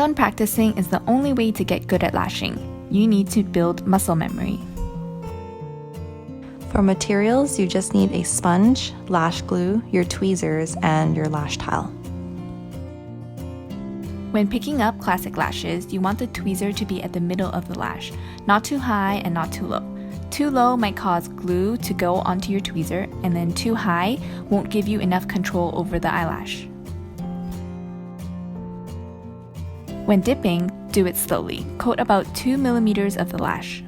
Hands-on practicing is the only way to get good at lashing. You need to build muscle memory. For materials, you just need a sponge, lash glue, your tweezers, and your lash tile. When picking up classic lashes, you want the tweezer to be at the middle of the lash, not too high and not too low. Too low might cause glue to go onto your tweezer, and then too high won't give you enough control over the eyelash. When dipping, do it slowly. Coat about 2 millimeters of the lash.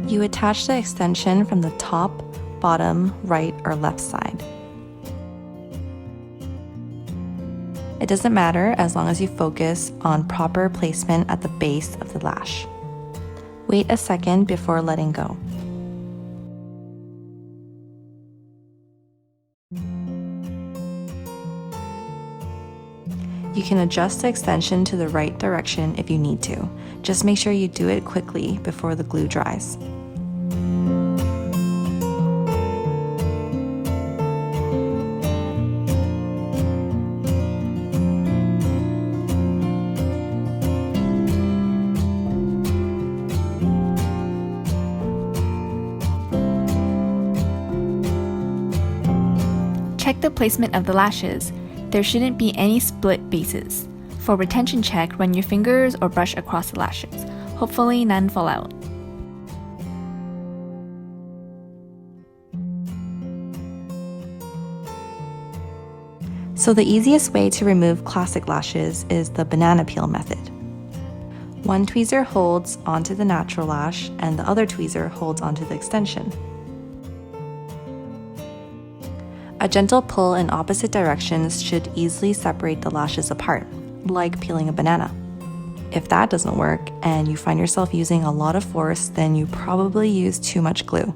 You attach the extension from the top, bottom, right, or left side. It doesn't matter as long as you focus on proper placement at the base of the lash. Wait a second before letting go. You can adjust the extension to the right direction if you need to. Just make sure you do it quickly before the glue dries. Check the placement of the lashes. There shouldn't be any split bases. For retention check, run your fingers or brush across the lashes. Hopefully none fall out. So the easiest way to remove classic lashes is the banana peel method. One tweezer holds onto the natural lash and the other tweezer holds onto the extension. A gentle pull in opposite directions should easily separate the lashes apart, like peeling a banana. If that doesn't work and you find yourself using a lot of force, then you probably used too much glue.